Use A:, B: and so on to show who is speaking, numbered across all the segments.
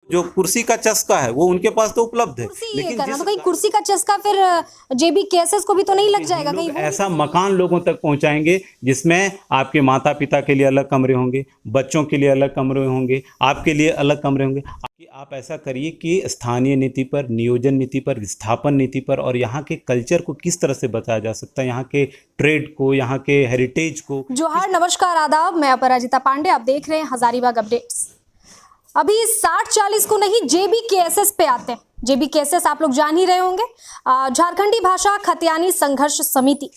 A: जो कुर्सी का चस्का है वो उनके पास तो उपलब्ध है,
B: लेकिन करना तो कहीं कुर्सी का चस्का फिर जेबी केसेस को भी तो नहीं लग जाएगा कहीं?
A: ऐसा मकान लोगों तक पहुंचाएंगे जिसमें आपके माता पिता के लिए अलग कमरे होंगे, बच्चों के लिए अलग कमरे होंगे, आपके लिए अलग कमरे होंगे। आप ऐसा करिए कि स्थानीय नीति पर, नियोजन नीति पर, विस्थापन नीति पर और यहाँ के कल्चर को किस तरह से बचाया जा सकता है, यहाँ के ट्रेड को, यहाँ के हेरिटेज को।
B: जोहार, नमस्कार, आदाब। मैं अपराजिता पांडे, आप देख रहे हैं हजारीबाग अपडेट्स। अभी 60-40 को नहीं, जेबी केएसएस पे आते हैं। जेबी केएसएस आप लोग जान ही रहे होंगे, झारखंडी भाषा खतियानी संघर्ष समिति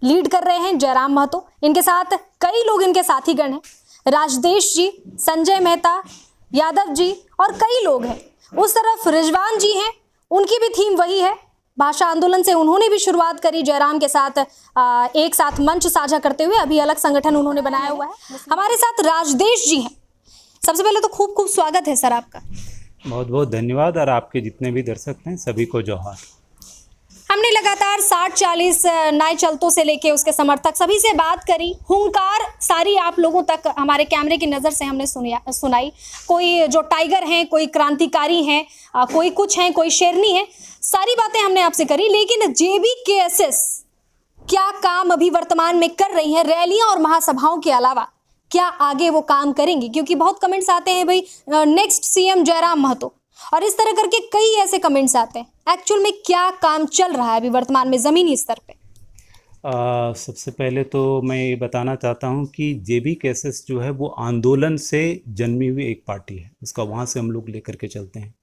B: लीड कर रहे हैं जयराम महतो। इनके साथ कई लोग इनके साथीगण हैं, राजदेश जी, संजय मेहता, यादव जी और कई लोग हैं। उस तरफ रिजवान जी हैं, उनकी भी थीम वही है, भाषा आंदोलन से उन्होंने भी शुरुआत करी जयराम के साथ, एक साथ मंच साझा करते हुए। अभी अलग संगठन उन्होंने बनाया हुआ है। हमारे साथ राजदेश जी हैं। सबसे पहले तो खूब खूब स्वागत है सर आपका।
A: बहुत बहुत धन्यवाद, और आपके जितने भी दर्शक हैं सभी को जोहार।
B: हमने लगातार 60-40 नए चलतों से लेके उसके समर्थक सभी से बात करी, हुंकार सारी आप लोगों तक हमारे कैमरे की नज़र से हमने सुनाई। कोई जो टाइगर हैं, कोई क्रांतिकारी हैं, कोई कुछ हैं, कोई शेरनी है, सारी बातें हमने आपसे करी। लेकिन जेबी केएसएस क्या काम अभी वर्तमान में कर रही है? रैलियां और महासभाओं के अलावा क्या आगे वो काम करेंगी? क्योंकि बहुत कमेंट्स आते हैं भाई नेक्स्ट सीएम जयराम महतो, और इस तरह करके कई ऐसे कमेंट्स आते हैं। एक्चुअल में क्या काम चल रहा है अभी वर्तमान में जमीनी स्तर पे?
A: सबसे पहले तो मैं ये बताना चाहता हूँ कि जेबी केएसएस जो है वो आंदोलन से जन्मी हुई एक पार्टी है। उसका वहाँ से हम लोग लेकर के चलते हैं।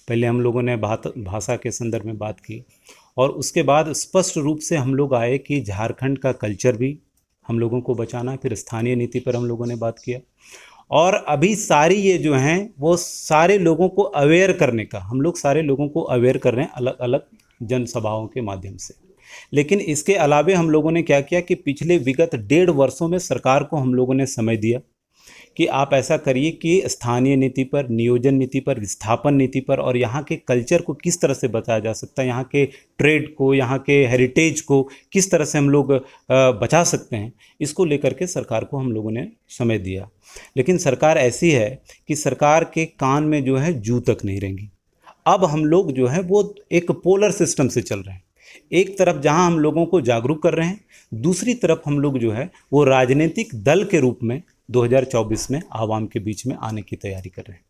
A: पहले हम लोगों ने भाषा के संदर्भ में बात की, और उसके बाद स्पष्ट रूप से हम लोग आए कि झारखंड का कल्चर भी हम लोगों को बचाना है। फिर स्थानीय नीति पर हम लोगों ने बात किया, और अभी सारी ये जो हैं वो सारे लोगों को अवेयर करने का, हम लोग सारे लोगों को अवेयर कर रहे हैं अलग अलग जनसभाओं के माध्यम से। लेकिन इसके अलावे हम लोगों ने क्या किया कि पिछले विगत 1.5 वर्षों में सरकार को हम लोगों ने समय दिया कि आप ऐसा करिए कि स्थानीय नीति पर, नियोजन नीति पर, विस्थापन नीति पर और यहाँ के कल्चर को किस तरह से बचाया जा सकता है, यहाँ के ट्रेड को, यहाँ के हेरिटेज को किस तरह से हम लोग बचा सकते हैं, इसको लेकर के सरकार को हम लोगों ने समय दिया। लेकिन सरकार ऐसी है कि सरकार के कान में जो है जू तक नहीं रहेंगी। अब हम लोग जो है वो एक पोलर सिस्टम से चल रहे हैं। एक तरफ जहां हम लोगों को जागरूक कर रहे हैं, दूसरी तरफ हम लोग जो है वो राजनीतिक दल के रूप में 2024 में आवाम के बीच में आने की तैयारी कर रहे हैं।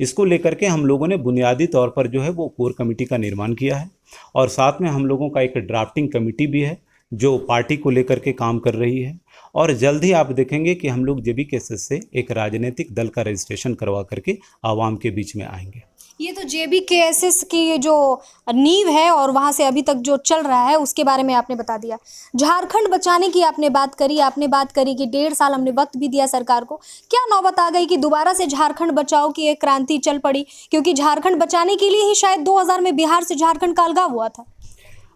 A: इसको लेकर के हम लोगों ने बुनियादी तौर पर जो है वो कोर कमेटी का निर्माण किया है, और साथ में हम लोगों का एक ड्राफ्टिंग कमेटी भी है जो पार्टी को लेकर के काम कर रही है। और जल्द ही आप देखेंगे कि हम लोग जेबी केएसएस से एक राजनीतिक दल का रजिस्ट्रेशन करवा करके आवाम के बीच में आएंगे।
B: ये तो जेबी केएसएस की जो नींव है और वहाँ से अभी तक जो चल रहा है उसके बारे में आपने बता दिया। झारखंड बचाने की आपने बात करी कि 1.5 साल हमने वक्त भी दिया सरकार को। क्या नौबत आ गई कि दोबारा से झारखंड बचाओ की एक क्रांति चल पड़ी? क्योंकि झारखंड बचाने के लिए ही शायद 2000 में बिहार से झारखंड का अलगाव हुआ था।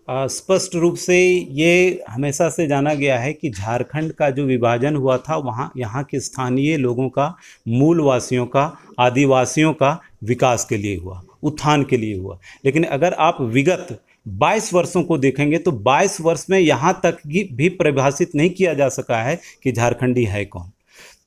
A: स्पष्ट रूप से ये हमेशा से जाना गया है कि झारखंड का जो विभाजन हुआ था वहाँ यहाँ के स्थानीय लोगों का, मूलवासियों का, आदिवासियों का विकास के लिए हुआ, उत्थान के लिए हुआ। लेकिन अगर आप विगत 22 वर्षों को देखेंगे तो 22 वर्ष में यहाँ तक भी परिभाषित नहीं किया जा सका है कि झारखंडी है कौन।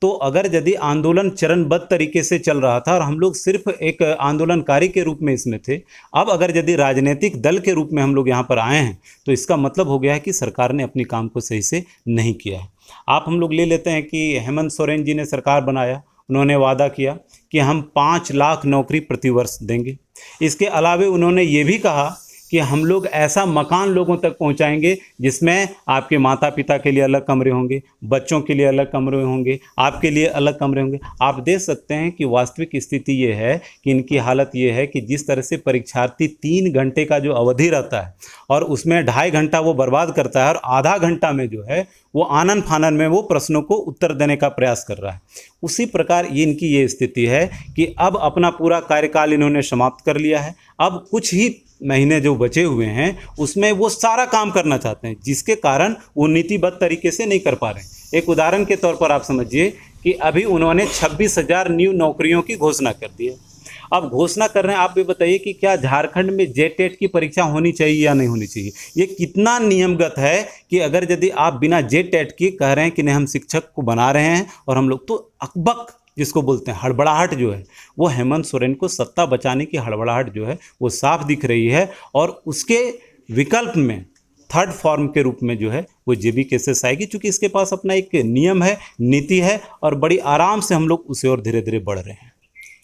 A: तो अगर यदि आंदोलन चरणबद्ध तरीके से चल रहा था और हम लोग सिर्फ एक आंदोलनकारी के रूप में इसमें थे, अब अगर यदि राजनीतिक दल के रूप में हम लोग यहाँ पर आए हैं तो इसका मतलब हो गया है कि सरकार ने अपनी काम को सही से नहीं किया है। आप हम लोग ले लेते हैं कि हेमंत सोरेन जी ने सरकार बनाया, उन्होंने वादा किया कि हम 5 लाख नौकरी प्रतिवर्ष देंगे। इसके अलावे उन्होंने ये भी कहा कि हम लोग ऐसा मकान लोगों तक पहुंचाएंगे जिसमें आपके माता पिता के लिए अलग कमरे होंगे, बच्चों के लिए अलग कमरे होंगे, आपके लिए अलग कमरे होंगे। आप देख सकते हैं कि वास्तविक स्थिति ये है कि इनकी हालत ये है कि जिस तरह से परीक्षार्थी 3 घंटे का जो अवधि रहता है और उसमें 2.5 घंटा वो बर्बाद करता है और आधा घंटा में जो है वो आनन फानन में वो प्रश्नों को उत्तर देने का प्रयास कर रहा है, उसी प्रकार ये इनकी ये स्थिति है कि अब अपना पूरा कार्यकाल इन्होंने समाप्त कर लिया है। अब कुछ ही महीने जो बचे हुए हैं उसमें वो सारा काम करना चाहते हैं, जिसके कारण वो नीतिबद्ध तरीके से नहीं कर पा रहे हैं। एक उदाहरण के तौर पर आप समझिए कि अभी उन्होंने 26,000 न्यू नौकरियों की घोषणा कर दी है। अब घोषणा कर रहे हैं, आप भी बताइए कि क्या झारखंड में जेटेट की परीक्षा होनी चाहिए या नहीं होनी चाहिए? ये कितना नियमगत है कि अगर यदि आप बिना जेटेट के कह रहे हैं कि नहीं हम शिक्षक को बना रहे हैं और हम लोग, तो अकबक जिसको बोलते हैं हड़बड़ाहट जो है, वो हेमंत सोरेन को सत्ता बचाने की हड़बड़ाहट जो है वो साफ दिख रही है। और उसके विकल्प में थर्ड फॉर्म के रूप में जो है वो जेबी केसेस आएगी, क्योंकि इसके पास अपना एक नियम है, नीति है, और बड़ी आराम से हम लोग उसे और धीरे धीरे बढ़ रहे हैं।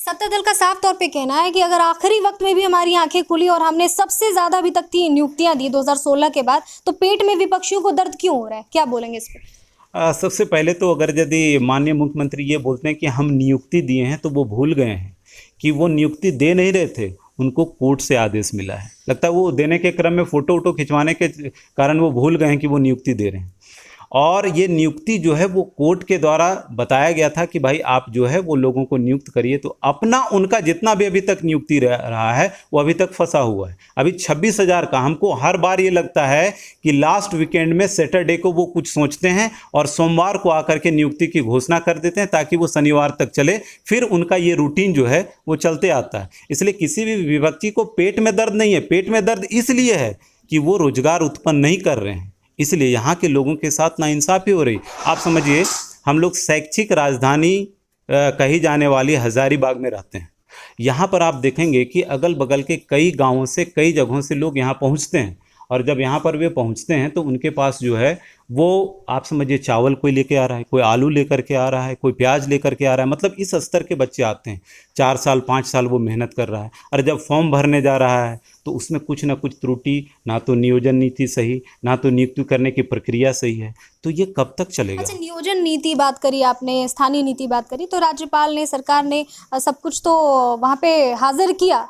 B: सत्ता दल का साफ तौर पे कहना है कि अगर आखिरी वक्त में भी हमारी आंखें खुली और हमने सबसे ज्यादा अभी तक 3 नियुक्तियां दी 2016 के बाद, तो पेट में विपक्षियों को दर्द क्यों हो रहा है? क्या बोलेंगे इस पर?
A: सबसे पहले तो अगर यदि माननीय मुख्यमंत्री ये बोलते हैं कि हम नियुक्ति दिए हैं, तो वो भूल गए हैं कि वो नियुक्ति दे नहीं रहे थे, उनको कोर्ट से आदेश मिला है। लगता है वो देने के क्रम में फ़ोटो वोटो खिंचवाने के कारण वो भूल गए हैं कि वो नियुक्ति दे रहे हैं। और ये नियुक्ति जो है वो कोर्ट के द्वारा बताया गया था कि भाई आप जो है वो लोगों को नियुक्त करिए। तो अपना उनका जितना भी अभी तक नियुक्ति रहा है वो अभी तक फंसा हुआ है। अभी 26,000 का, हमको हर बार ये लगता है कि लास्ट वीकेंड में सैटरडे को वो कुछ सोचते हैं और सोमवार को आकर के नियुक्ति की घोषणा कर देते हैं, ताकि वो शनिवार तक चले। फिर उनका ये रूटीन जो है वो चलते आता है। इसलिए किसी भी विपक्षी को पेट में दर्द नहीं है। पेट में दर्द इसलिए है कि वो रोजगार उत्पन्न नहीं कर रहे हैं, इसलिए यहाँ के लोगों के साथ नाइंसाफ़ी हो रही। आप समझिए, हम लोग शैक्षिक राजधानी कही जाने वाली हज़ारीबाग में रहते हैं। यहाँ पर आप देखेंगे कि अगल बगल के कई गांवों से, कई जगहों से लोग यहाँ पहुँचते हैं, और जब यहाँ पर वे पहुँचते हैं तो उनके पास जो है वो आप समझिए चावल कोई लेके आ रहा है, कोई आलू लेकर के आ रहा है, कोई प्याज लेकर के आ रहा है। मतलब इस स्तर के बच्चे आते हैं, 4 साल 5 साल वो मेहनत कर रहा है, और जब फॉर्म भरने जा रहा है तो उसमें कुछ ना कुछ त्रुटि, ना तो नियोजन नीति सही, ना तो नियुक्ति करने की प्रक्रिया सही है। तो ये कब तक चलेगा?
B: अच्छा, नियोजन नीति बात करी आपने, स्थानीय नीति बात करी, तो राज्यपाल ने, सरकार ने सब कुछ तो वहाँ पे हाजिर किया,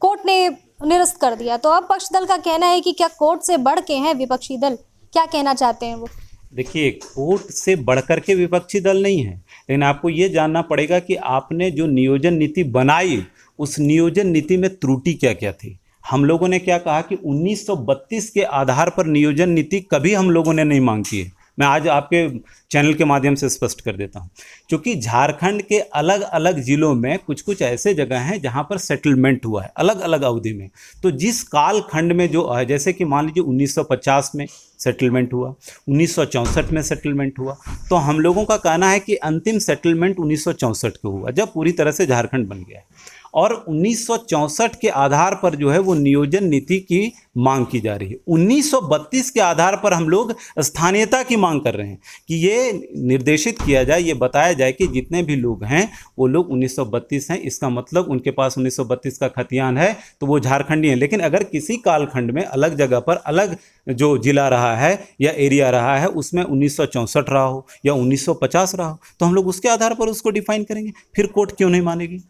B: कोर्ट ने निरस्त कर दिया। तो अब पक्ष दल का कहना है कि क्या कोर्ट से बढ़ के हैं विपक्षी दल? क्या कहना चाहते हैं वो?
A: देखिए, कोर्ट से बढ़कर के विपक्षी दल नहीं है, लेकिन आपको ये जानना पड़ेगा कि आपने जो नियोजन नीति बनाई, उस नियोजन नीति में त्रुटि क्या क्या थी। हम लोगों ने क्या कहा कि 1932 के आधार पर नियोजन नीति कभी हम लोगों ने नहीं मांग की है। मैं आज आपके चैनल के माध्यम से स्पष्ट कर देता हूँ, क्योंकि झारखंड के अलग अलग ज़िलों में कुछ कुछ ऐसे जगह हैं जहाँ पर सेटलमेंट हुआ है अलग अलग अवधि में। तो जिस काल खंड में जो है, जैसे कि मान लीजिए 1950 में सेटलमेंट हुआ, 1964 में सेटलमेंट हुआ, तो हम लोगों का कहना है कि अंतिम सेटलमेंट 1964 को हुआ, जब पूरी तरह से झारखंड बन गया है। और 1964 के आधार पर जो है वो नियोजन नीति की मांग की जा रही है। 1932 के आधार पर हम लोग स्थानीयता की मांग कर रहे हैं कि ये निर्देशित किया जाए, ये बताया जाए कि जितने भी लोग हैं वो लोग 1932 हैं। इसका मतलब उनके पास 1932 का खतियान है तो वो झारखंडी हैं। लेकिन अगर किसी कालखंड में अलग जगह पर अलग जो जिला रहा है या एरिया रहा है, उसमें 1964 रहा हो या 1950 रहा हो, तो हम लोग उसके आधार पर उसको डिफाइन करेंगे। फिर कोर्ट क्यों नहीं मानेगी?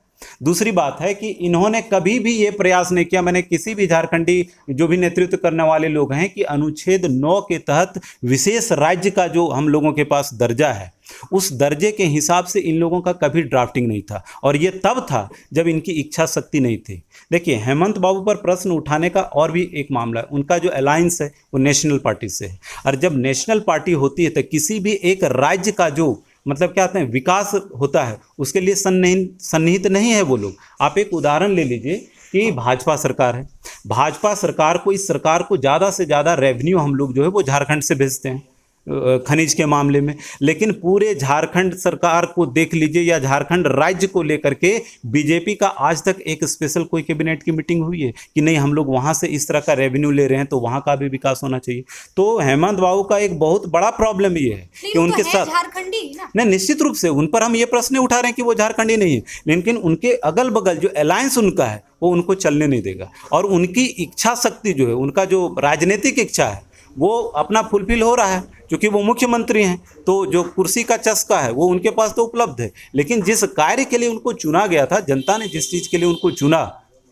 A: दूसरी बात है कि इन्होंने कभी भी ये प्रयास नहीं किया, मैंने किसी भी झारखंडी जो भी नेतृत्व करने वाले लोग हैं, कि अनुच्छेद 9 के तहत विशेष राज्य का जो हम लोगों के पास दर्जा है, उस दर्जे के हिसाब से इन लोगों का कभी ड्राफ्टिंग नहीं था। और ये तब था जब इनकी इच्छा शक्ति नहीं थी। देखिए, हेमंत बाबू पर प्रश्न उठाने का और भी एक मामला है, उनका जो अलायंस है वो नेशनल पार्टी से है। और जब नेशनल पार्टी होती है तो किसी भी एक राज्य का जो मतलब क्या कहते हैं विकास होता है, उसके लिए सन्निहित नहीं है वो लोग। आप एक उदाहरण ले लीजिए कि भाजपा सरकार है, भाजपा सरकार को, इस सरकार को ज़्यादा से ज़्यादा रेवेन्यू हम लोग जो है वो झारखंड से भेजते हैं खनिज के मामले में। लेकिन पूरे झारखंड सरकार को देख लीजिए या झारखंड राज्य को लेकर के बीजेपी का आज तक एक स्पेशल कोई कैबिनेट की मीटिंग हुई है कि नहीं हम लोग वहाँ से इस तरह का रेवेन्यू ले रहे हैं तो वहाँ का भी विकास होना चाहिए। तो हेमंत बाबू का एक बहुत बड़ा प्रॉब्लम ये है कि उनके साथ
B: झारखंडी
A: नहीं, निश्चित रूप से उन पर हम ये प्रश्न उठा रहे हैं कि वो झारखंडी नहीं है, लेकिन उनके अगल बगल जो अलायंस उनका है वो उनको चलने नहीं देगा। और उनकी इच्छा शक्ति जो है, उनका जो राजनीतिक इच्छा है वो अपना फुलफिल हो रहा है, क्योंकि वो मुख्यमंत्री हैं। तो जो कुर्सी का चस्का है वो उनके पास तो उपलब्ध है, लेकिन जिस कार्य के लिए उनको चुना गया था, जनता ने जिस चीज़ के लिए उनको चुना,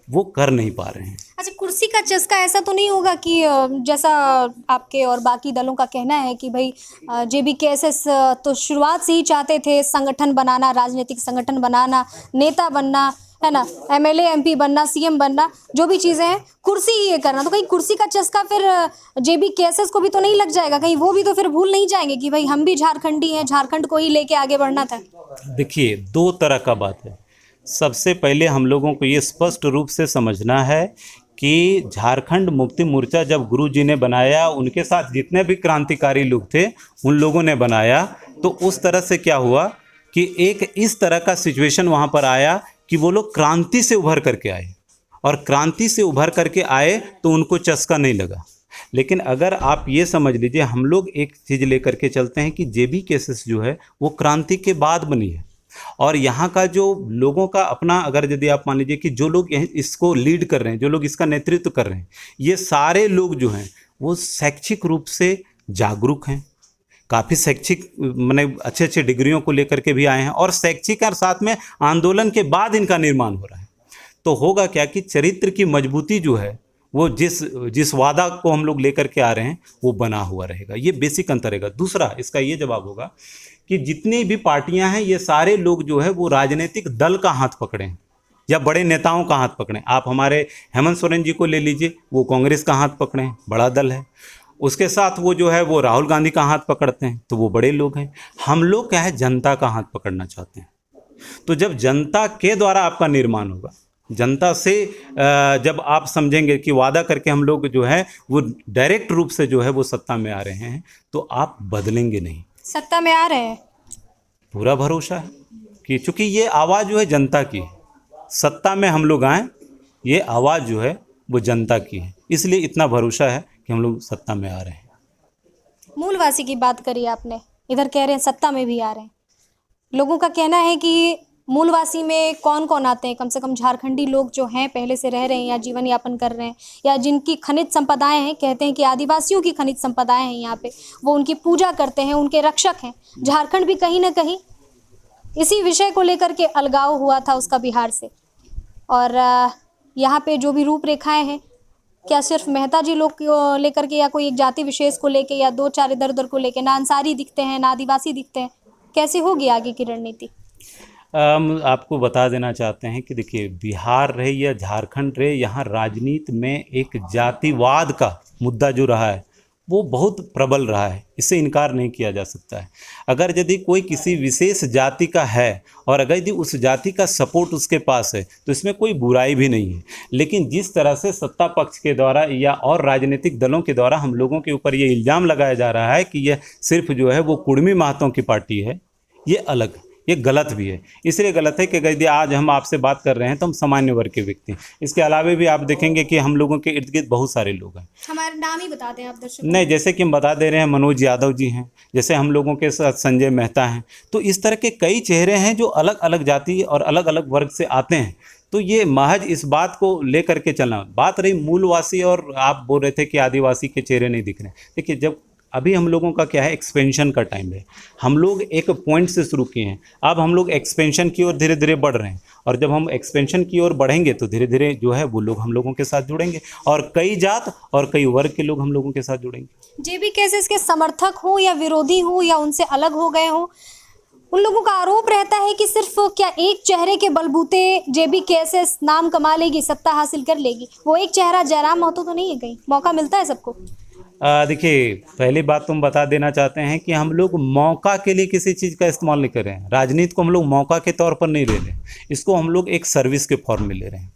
A: वो कर नहीं पा रहे हैं।
B: अच्छा, कुर्सी का चस्का ऐसा तो नहीं होगा कि जैसा आपके और बाकी दलों का कहना है कि भाई JBKSS तो शुरुआत से ही चाहते थे संगठन बनाना, राजनीतिक संगठन बनाना, नेता बनना, है ना, MLA MP बनना, CM बनना, जो भी चीज़ें हैं, कुर्सी ही ये करना। तो कहीं कुर्सी का चस्का फिर JBKSS को भी तो नहीं लग जाएगा? कहीं वो भी तो फिर भूल नहीं जाएंगे कि भाई हम भी झारखंडी हैं, झारखंड को ही लेके आगे बढ़ना था?
A: देखिए, 2 तरह का बात है। सबसे पहले हम लोगों को ये स्पष्ट रूप से समझना है कि झारखंड मुक्ति मोर्चा जब गुरु जी ने बनाया, उनके साथ जितने भी क्रांतिकारी लोग थे उन लोगों ने बनाया, तो उस तरह से क्या हुआ कि एक इस तरह का सिचुएशन वहाँ पर आया कि वो लोग क्रांति से उभर करके आए, और क्रांति से उभर करके आए तो उनको चस्का नहीं लगा। लेकिन अगर आप ये समझ लीजिए, हम लोग एक चीज़ लेकर के चलते हैं कि जेबी केसेस जो है वो क्रांति के बाद बनी है, और यहाँ का जो लोगों का अपना, अगर यदि आप मान लीजिए कि जो लोग इसको लीड कर रहे हैं, जो लोग इसका नेतृत्व कर रहे हैं, ये सारे लोग जो हैं वो शैक्षिक रूप से जागरूक हैं, काफ़ी शैक्षिक माने अच्छे अच्छे डिग्रियों को लेकर के भी आए हैं, और शैक्षिक और साथ में आंदोलन के बाद इनका निर्माण हो रहा है। तो होगा क्या कि चरित्र की मजबूती जो है वो जिस वादा को हम लोग लेकर के आ रहे हैं वो बना हुआ रहेगा। ये बेसिक अंतर रहेगा। दूसरा इसका ये जवाब होगा कि जितनी भी पार्टियां हैं ये सारे लोग जो है वो राजनीतिक दल का हाथ पकड़े हैं या बड़े नेताओं का हाथ पकड़े हैं। आप हमारे हेमंत सोरेन जी को ले लीजिए, वो कांग्रेस का हाथ पकड़े हैं, बड़ा दल है। उसके साथ वो जो है वो राहुल गांधी का हाथ पकड़ते हैं, तो वो बड़े लोग हैं। हम लोग क्या है, जनता का हाथ पकड़ना चाहते हैं। तो जब जनता के द्वारा आपका निर्माण होगा, जनता से जब आप समझेंगे कि वादा करके हम लोग जो है वो डायरेक्ट रूप से जो है वो सत्ता में आ रहे हैं, तो आप बदलेंगे नहीं।
B: सत्ता में आ रहे हैं,
A: पूरा भरोसा है कि चूंकि ये आवाज़ जो है जनता की है, सत्ता में हम लोग आए, ये आवाज़ जो है वो जनता की है, इसलिए इतना भरोसा है कि हम लोग सत्ता में आ रहे हैं।
B: मूलवासी की बात करी आपने, इधर कह रहे हैं सत्ता में भी आ रहे हैं। लोगों का कहना है कि मूलवासी में कौन कौन आते हैं, कम से कम झारखंडी लोग जो हैं पहले से रह रहे हैं या जीवन यापन कर रहे हैं, या जिनकी खनिज संपदाएं हैं, कहते हैं कि आदिवासियों की खनिज संपदाएं हैं यहाँ पे, वो उनकी पूजा करते हैं, उनके रक्षक हैं। झारखंड भी कहीं ना कहीं इसी विषय को लेकर के अलगाव हुआ था उसका बिहार से, और यहाँ पे जो भी रूपरेखाएं हैं, क्या सिर्फ मेहता जी लोग को लेकर के या कोई एक जाति विशेष को लेके या दो चार इधर उधर को लेके, ना अंसारी दिखते हैं ना आदिवासी दिखते हैं, कैसे होगी आगे की रणनीति?
A: आपको बता देना चाहते हैं कि देखिए, बिहार रहे या झारखंड रहे, यहाँ राजनीति में एक जातिवाद का मुद्दा जो रहा है वो बहुत प्रबल रहा है, इससे इनकार नहीं किया जा सकता है। अगर यदि कोई किसी विशेष जाति का है और अगर यदि उस जाति का सपोर्ट उसके पास है तो इसमें कोई बुराई भी नहीं है। लेकिन जिस तरह से सत्ता पक्ष के द्वारा या और राजनीतिक दलों के द्वारा हम लोगों के ऊपर ये इल्ज़ाम लगाया जा रहा है कि यह सिर्फ जो है वो कुर्मी महतों की पार्टी है, ये अलग है, ये गलत भी है। इसलिए गलत है कि यदि आज हम आपसे बात कर रहे हैं तो हम सामान्य वर्ग के व्यक्ति हैं। इसके अलावा भी आप देखेंगे कि हम लोगों के इर्द गिर्द बहुत सारे लोग हैं।
B: हमारे नाम ही बता दें आप दर्शक।
A: नहीं, जैसे कि हम बता दे रहे हैं, मनोज यादव जी हैं, जैसे हम लोगों के साथ संजय मेहता हैं। तो इस तरह के कई चेहरे हैं जो अलग अलग जाति और अलग अलग वर्ग से आते हैं। तो ये महज इस बात को लेकर के चलना, बात रही मूलवासी और आप बोल रहे थे कि आदिवासी के चेहरे नहीं दिख रहे। देखिए, जब अभी हम लोगों का क्या है, एक्सपेंशन का टाइम है। हम लोग एक पॉइंट से शुरू किए हैं, अब हम लोग एक्सपेंशन की ओर धीरे धीरे बढ़ रहे हैं, और जब हम एक्सपेंशन की ओर बढ़ेंगे तो धीरे धीरे जो है वो लोग हम लोगों के साथ जुड़ेंगे, और कई जात और कई वर्ग के लोग हम लोगों के साथ जुड़ेंगे।
B: जेबी केसेस के समर्थक हो या विरोधी हो या उनसे अलग हो गए हो, उन लोगों का आरोप रहता है कि सिर्फ क्या एक चेहरे के बलबूते जेबी केसेस नाम कमा लेगी, सत्ता हासिल कर लेगी। वो एक चेहरा जयराम महतो तो नहीं है, कहीं मौका मिलता है सबको।
A: देखिए, पहली बात तुम बता देना चाहते हैं कि हम लोग मौका के लिए किसी चीज़ का इस्तेमाल नहीं कर रहे हैं। राजनीति को हम लोग मौका के तौर पर नहीं ले रहे हैं, इसको हम लोग एक सर्विस के फॉर्म में ले रहे हैं।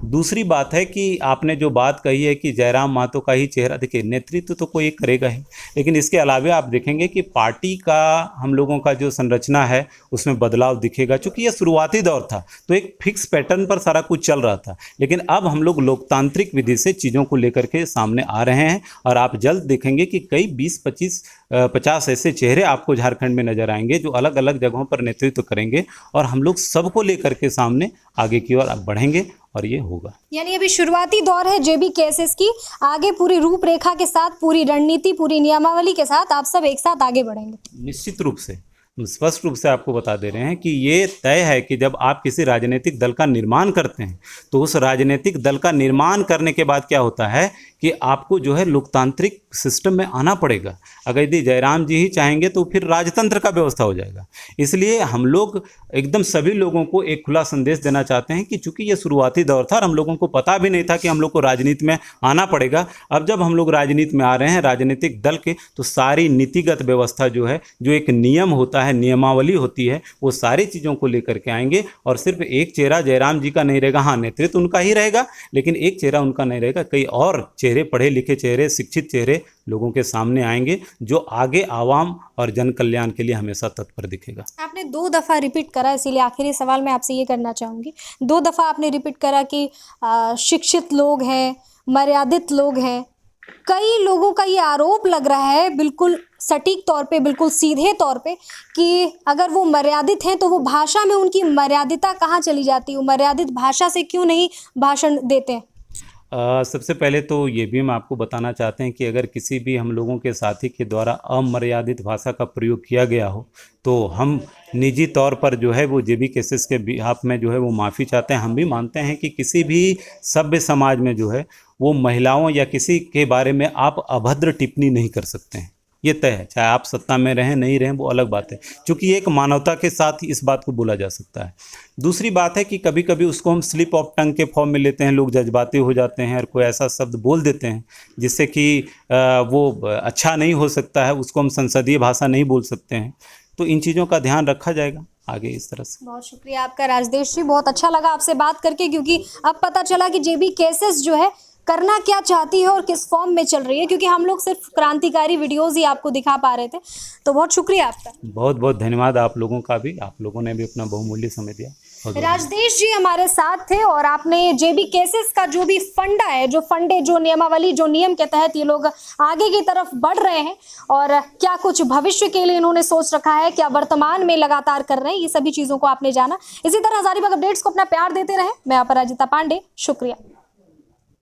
A: दूसरी बात है कि आपने जो बात कही है कि जयराम महतो का ही चेहरा, देखिए नेतृत्व तो कोई करेगा ही, लेकिन इसके अलावा आप देखेंगे कि पार्टी का हम लोगों का जो संरचना है उसमें बदलाव दिखेगा। चूँकि यह शुरुआती दौर था तो एक फिक्स पैटर्न पर सारा कुछ चल रहा था, लेकिन अब हम लोग लोकतांत्रिक विधि से चीज़ों को लेकर के सामने आ रहे हैं, और आप जल्द देखेंगे कि कई 20-25-50 ऐसे चेहरे आपको झारखंड में नजर आएंगे जो अलग अलग जगहों पर नेतृत्व करेंगे, और हम लोग सबको लेकर के सामने आगे की ओर बढ़ेंगे, और ये होगा।
B: यानी अभी शुरुआती दौर है जेबी केसेस की, आगे पूरी रूपरेखा के साथ, पूरी रणनीति, पूरी नियमावली के साथ आप सब एक साथ आगे बढ़ेंगे।
A: निश्चित रूप से, स्पष्ट रूप से आपको बता दे रहे हैं कि ये तय है कि जब आप किसी राजनीतिक दल का निर्माण करते हैं तो उस राजनीतिक दल का निर्माण करने के बाद क्या होता है कि आपको जो है लोकतांत्रिक सिस्टम में आना पड़ेगा। अगर यदि जयराम जी ही चाहेंगे तो फिर राजतंत्र का व्यवस्था हो जाएगा। इसलिए हम लोग एकदम सभी लोगों को एक खुला संदेश देना चाहते हैं कि चूंकि ये शुरुआती दौर था और हम लोगों को पता भी नहीं था कि हम लोग को राजनीति में आना पड़ेगा, अब जब हम लोग राजनीति में आ रहे हैं राजनीतिक दल के, तो सारी नीतिगत व्यवस्था जो है, जो एक नियम होता है, नियमावली होती है, वो सारी चीज़ों को लेकर के आएंगे। और सिर्फ एक चेहरा जयराम जी का नहीं रहेगा, हाँ नेतृत्व उनका ही रहेगा, लेकिन एक चेहरा उनका नहीं रहेगा, कई और चेहरे, पढ़े लिखे चेहरे, शिक्षित चेहरे लोगों के सामने आएंगे, जो आगे आवाम और जन कल्याण के लिए हमेशा तत्पर दिखेगा।
B: आपने 2 दफ़ा रिपीट करा, इसीलिए आखिरी सवाल मैं आपसे ये करना चाहूँगी। 2 दफ़ा आपने रिपीट करा कि शिक्षित लोग हैं, मर्यादित लोग हैं। कई लोगों का ये आरोप लग रहा है, बिल्कुल सटीक तौर पे, बिल्कुल सीधे तौर पे, कि अगर वो मर्यादित हैं तो वो भाषा में उनकी मर्यादिता कहाँ चली जाती है? वो मर्यादित भाषा से क्यों नहीं भाषण देते हैं?
A: सबसे पहले तो ये भी हम आपको बताना चाहते हैं कि अगर किसी भी हम लोगों के साथी के द्वारा अमर्यादित भाषा का प्रयोग किया गया हो तो हम निजी तौर पर जो है वो जेबी केसेस के बिहाफ में जो है वो माफ़ी चाहते हैं। हम भी मानते हैं कि किसी भी सभ्य समाज में जो है वो महिलाओं या किसी के बारे में आप अभद्र टिप्पणी नहीं कर सकते हैं, ये तय है। चाहे आप सत्ता में रहें नहीं रहें वो अलग बात है, क्योंकि एक मानवता के साथ ही इस बात को बोला जा सकता है। दूसरी बात है कि कभी कभी उसको हम स्लिप ऑफ टंग के फॉर्म में लेते हैं, लोग जज्बाती हो जाते हैं और कोई ऐसा शब्द बोल देते हैं जिससे कि वो अच्छा नहीं हो सकता है, उसको हम संसदीय भाषा नहीं बोल सकते हैं। तो इन चीज़ों का ध्यान रखा जाएगा आगे इस तरह से।
B: बहुत शुक्रिया आपका राजदेश जी, बहुत अच्छा लगा आपसे बात करके, क्योंकि अब पता चला कि जेबी केसेस जो है करना क्या चाहती है और किस फॉर्म में चल रही है, क्योंकि हम लोग सिर्फ क्रांतिकारी वीडियोस ही आपको दिखा पा रहे थे। तो बहुत शुक्रिया आपका।
A: बहुत बहुत धन्यवाद आप लोगों का भी, आप लोगों ने भी अपना बहुमूल्य समय दिया।
B: राजदेश जी हमारे साथ थे और आपने जेबी केसेस का जो भी फंडा है, जो नियमावली, जो नियम के तहत ये लोग आगे की तरफ बढ़ रहे हैं और क्या कुछ भविष्य के लिए इन्होंने सोच रखा है, क्या वर्तमान में लगातार कर रहे हैं, ये सभी चीज़ों को आपने जाना। इसी तरह हजारीबाग अपडेट्स को अपना प्यार देते रहे। मैं अपराजिता पांडे, शुक्रिया।